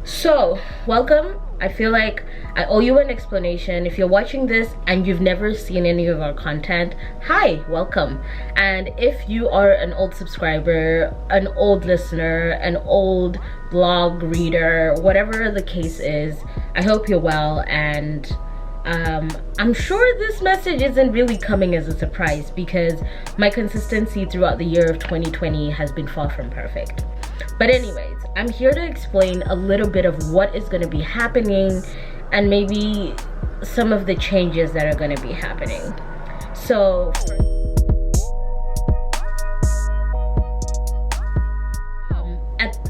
So, welcome. I feel like I owe you an explanation. If you're watching this and you've never seen any of our content, hi, welcome. And if you are an old subscriber, an old listener, an old blog reader, whatever the case is, I hope you're well. And I'm sure this message isn't really coming as a surprise because my consistency throughout the year of 2020 has been far from perfect. But anyways, I'm here to explain a little bit of what is going to be happening and maybe some of the changes that are going to be happening. So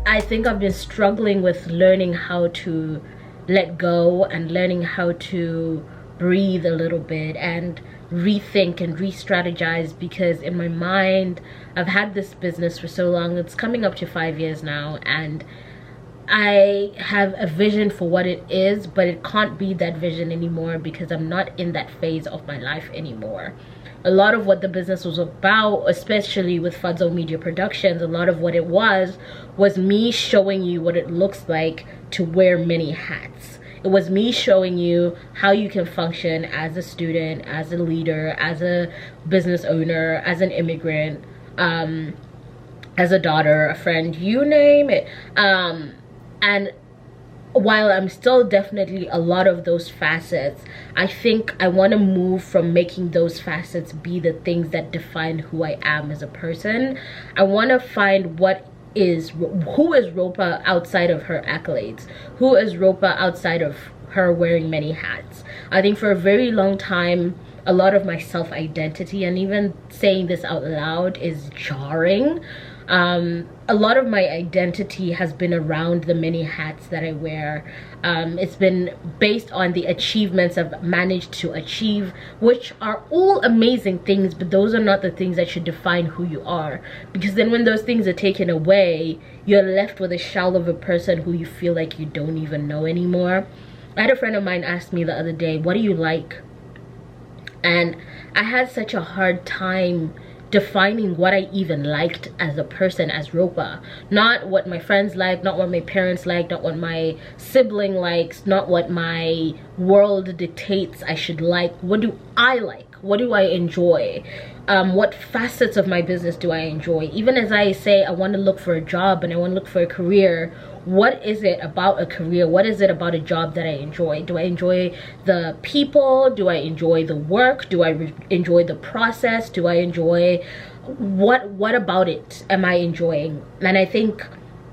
I think I've been struggling with learning how to let go and learning how to breathe a little bit and rethink and re-strategize, because in my mind I've had this business for so long. It's coming up to 5 years now, and I have a vision for what it is, but it can't be that vision anymore because I'm not in that phase of my life anymore. A lot of what the business was about, especially with Fuzzo Media Productions, a lot of what it was me showing you what it looks like to wear many hats. It was me showing you how you can function as a student, as a leader, as a business owner, as an immigrant, as a daughter, a friend, you name it. And while I'm still definitely a lot of those facets, I think I want to move from making those facets be the things that define who I am as a person. I want to find who is Ropa outside of her accolades? Who is Ropa outside of her wearing many hats? I think for a very long time, a lot of my self-identity, and even saying this out loud is jarring. A lot of my identity has been around the many hats that I wear. It's been based on the achievements I've managed to achieve, which are all amazing things, but those are not the things that should define who you are. Because then when those things are taken away, you're left with a shell of a person who you feel like you don't even know anymore. I had a friend of mine ask me the other day, what do you like? And I had such a hard time defining what I even liked as a person, as Ropa. Not what my friends like, not what my parents like, not what my sibling likes, not what my world dictates I should like. What do I like? What do I enjoy? What facets of my business do I enjoy? Even as I say I want to look for a job and I want to look for a career, what is it about a career? What is it about a job that I enjoy? Do I enjoy the people? Do I enjoy the work? Do I enjoy the process? Do I enjoy what about it am I enjoying? And I think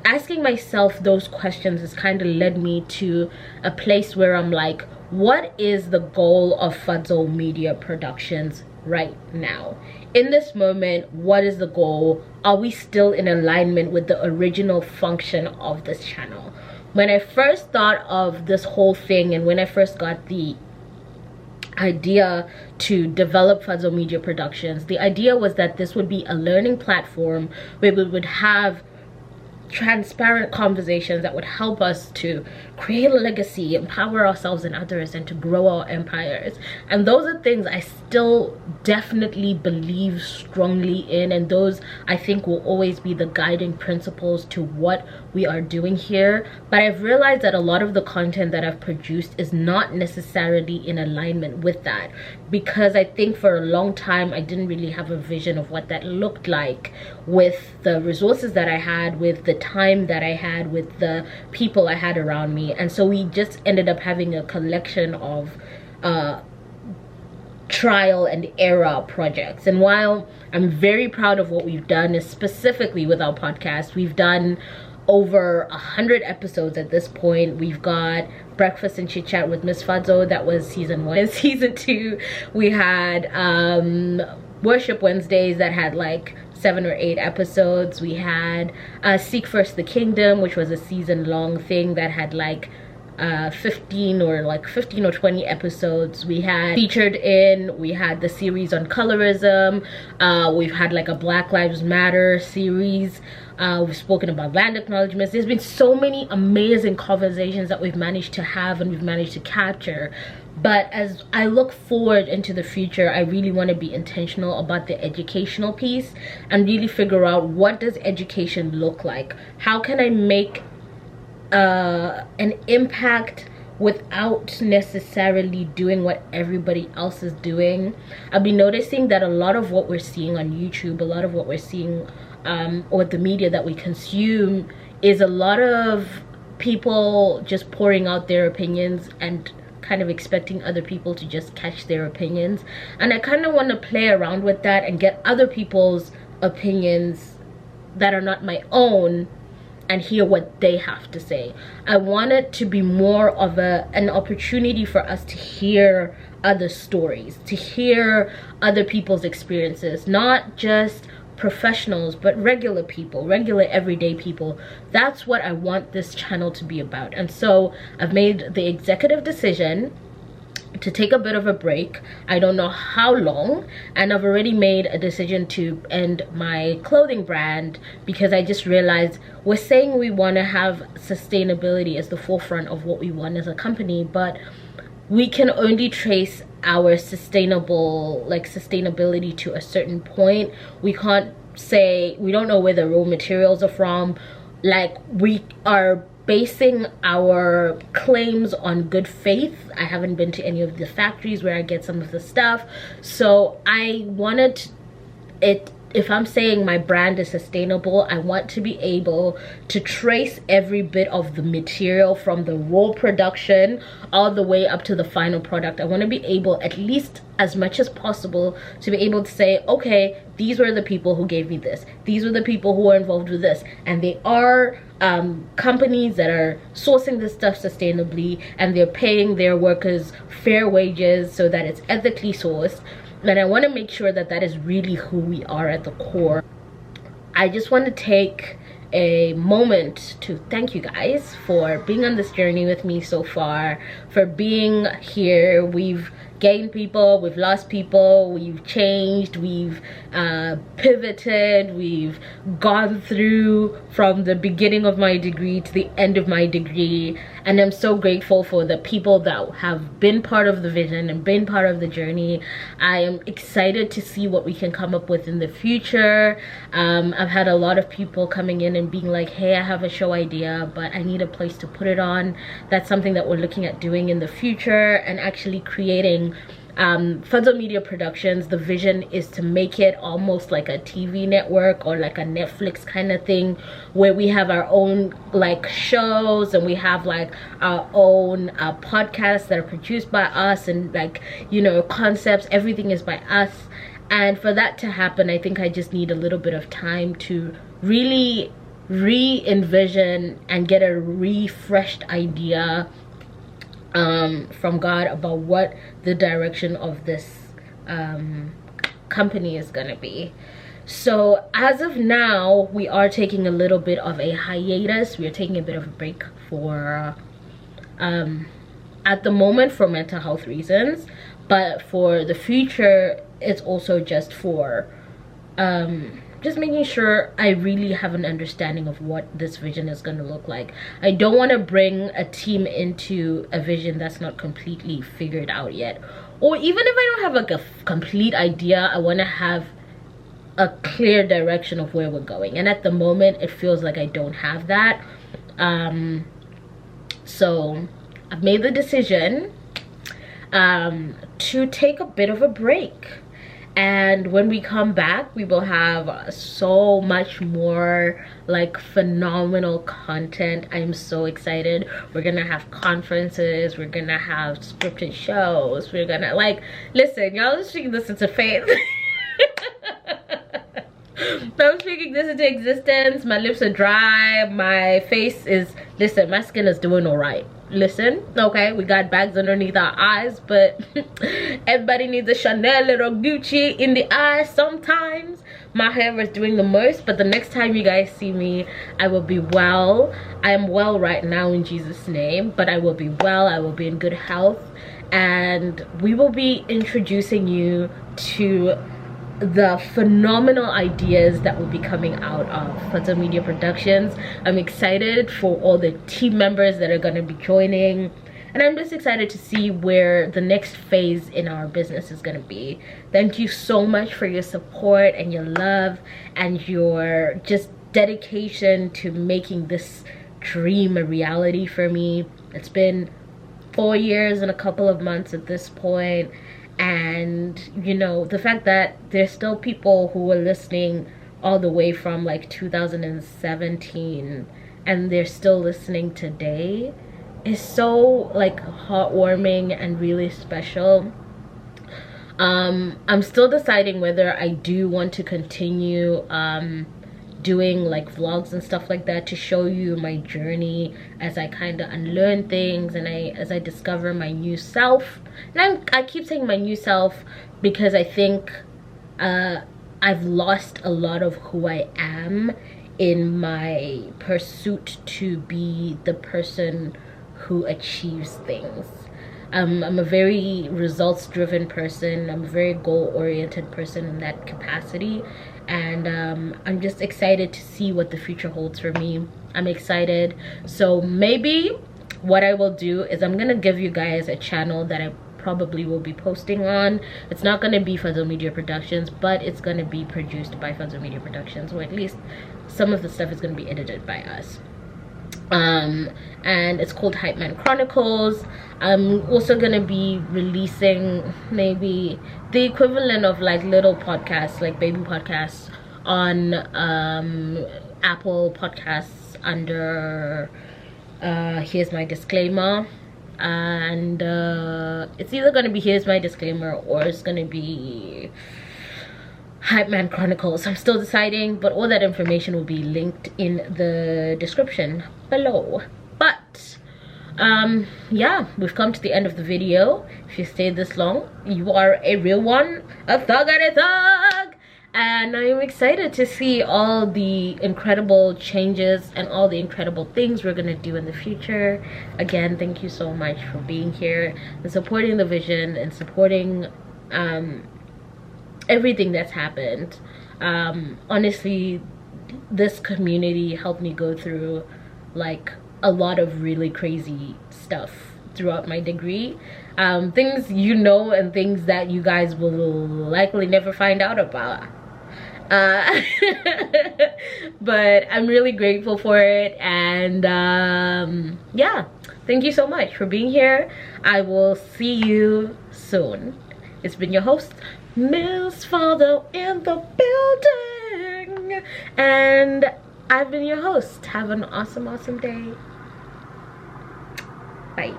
asking myself those questions has kind of led me to a place where I'm like, what is the goal of Fuzzo Media Productions right now? In this moment, what is the goal? Are we still in alignment with the original function of this channel? When I first thought of this whole thing, and when I first got the idea to develop Fuzzo Media Productions, the idea was that this would be a learning platform where we would have transparent conversations that would help us to create a legacy, empower ourselves and others, and to grow our empires. And those are things I still definitely believe strongly in, and those I think will always be the guiding principles to what we are doing here. But I've realized that a lot of the content that I've produced is not necessarily in alignment with that, because I think for a long time I didn't really have a vision of what that looked like with the resources that I had, with the time that I had, with the people I had around me. And so we just ended up having a collection of trial and error projects. And while I'm very proud of what we've done, specifically with our podcast, we've done over 100 episodes at this point. We've got Breakfast and Chit Chat with Miss Fuzzo, that was season 1. And season 2 we had Worship Wednesdays that had like 7 or 8 episodes. We had Seek First the Kingdom, which was a season-long thing that had like 15 or 20 episodes. We had we had the series on colorism. We've had like a Black Lives Matter series. We've spoken about land acknowledgements. There's been so many amazing conversations that we've managed to have and we've managed to capture. But as I look forward into the future, I really want to be intentional about the educational piece and really figure out, what does education look like? How can I make an impact without necessarily doing what everybody else is doing. I've been noticing that a lot of what we're seeing on YouTube, a lot of what we're seeing or the media that we consume, is a lot of people just pouring out their opinions and kind of expecting other people to just catch their opinions. And I kind of want to play around with that and get other people's opinions that are not my own and hear what they have to say. I want it to be more of an opportunity for us to hear other stories, to hear other people's experiences, not just professionals, but regular people, regular everyday people. That's what I want this channel to be about. And so I've made the executive decision to take a bit of a break. I don't know how long, and I've already made a decision to end my clothing brand because I just realized we're saying we want to have sustainability as the forefront of what we want as a company, but we can only trace our sustainability to a certain point. We can't say, we don't know where the raw materials are from. Like, we are basing our claims on good faith. I haven't been to any of the factories where I get some of the stuff, so I wanted it. If I'm saying my brand is sustainable, I want to be able to trace every bit of the material from the raw production all the way up to the final product. I want to be able, at least as much as possible, to be able to say, okay, these were the people who gave me this, these were the people who were involved with this, and they are companies that are sourcing this stuff sustainably, and they're paying their workers fair wages so that it's ethically sourced. And I want to make sure that that is really who we are at the core. I just want to take a moment to thank you guys for being on this journey with me so far, for being here. We've gained people, we've lost people, we've changed, we've pivoted, we've gone through from the beginning of my degree to the end of my degree, and I'm so grateful for the people that have been part of the vision and been part of the journey. I am excited to see what we can come up with in the future. I've had a lot of people coming in and being like, hey, I have a show idea, but I need a place to put it on. That's something that we're looking at doing in the future, and actually creating Fuzzo Media Productions. The vision is to make it almost like a TV network or like a Netflix kind of thing, where we have our own like shows, and we have like our own podcasts that are produced by us, and like, you know, concepts, everything is by us. And for that to happen, I think I just need a little bit of time to really re-envision and get a refreshed idea from God about what the direction of this company is gonna be. So as of now, we are taking a little bit of a hiatus. We are taking a bit of a break for at the moment for mental health reasons, but for the future it's also just for just making sure I really have an understanding of what this vision is going to look like. I don't want to bring a team into a vision that's not completely figured out yet. Or even if I don't have like a complete idea, I want to have a clear direction of where we're going. And at the moment, it feels like I don't have that. So I've made the decision to take a bit of a break. And when we come back, we will have so much more like phenomenal content. I'm so excited. We're gonna have conferences, we're gonna have scripted shows, we're gonna like, listen, y'all are speaking this into faith. I'm speaking this into existence. My lips are dry, my face is, listen, my skin is doing all right. Listen, okay, we got bags underneath our eyes, but everybody needs a Chanel or Gucci in the eyes sometimes. My hair is doing the most, but the next time you guys see me, I will be well. I am well right now in Jesus' name, but I will be well. I will be in good health, and we will be introducing you to the phenomenal ideas that will be coming out of Fuzzo Media Productions. I'm excited for all the team members that are going to be joining, and I'm just excited to see where the next phase in our business is going to be. Thank you so much for your support and your love and your just dedication to making this dream a reality for me. It's been 4 years and a couple of months at this point, and you know, the fact that there's still people who are listening all the way from like 2017 and they're still listening today is so like heartwarming and really special. I'm still deciding whether I do want to continue doing like vlogs and stuff like that to show you my journey as I kind of unlearn things and as I discover my new self. And I keep saying my new self because I think I've lost a lot of who I am in my pursuit to be the person who achieves things. I'm a very results-driven person. I'm a very goal-oriented person in that capacity, and I'm just excited to see what the future holds for me. I'm excited. So maybe what I will do is I'm gonna give you guys a channel that I probably will be posting on. It's not gonna be Fuzzo Media Productions, but it's gonna be produced by Fuzzo Media Productions, or at least some of the stuff is gonna be edited by us. And it's called Hype Man Chronicles. I'm also gonna be releasing maybe the equivalent of like little podcasts, like baby podcasts, on Apple Podcasts under Here's My Disclaimer. And it's either gonna be Here's My Disclaimer or it's gonna be Hype Man Chronicles. I'm still deciding, but all that information will be linked in the description below. But yeah, we've come to the end of the video. If you stayed this long, you are a real one, a thug and a thug. And I'm excited to see all the incredible changes and all the incredible things we're gonna do in the future. Again, thank you so much for being here and supporting the vision and supporting everything that's happened. Honestly, this community helped me go through like a lot of really crazy stuff throughout my degree. Things you know and things that you guys will likely never find out about. But I'm really grateful for it, and yeah, thank you so much for being here. I will see you soon. It's been your host, Miss Fuzzo, in the building, and I've been your host. Have an awesome day. Bye.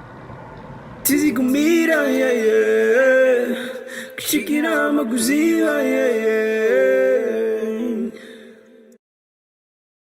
Tizi comida, yeah, yeah. Chiquinha, uma cozinha, yeah, yeah.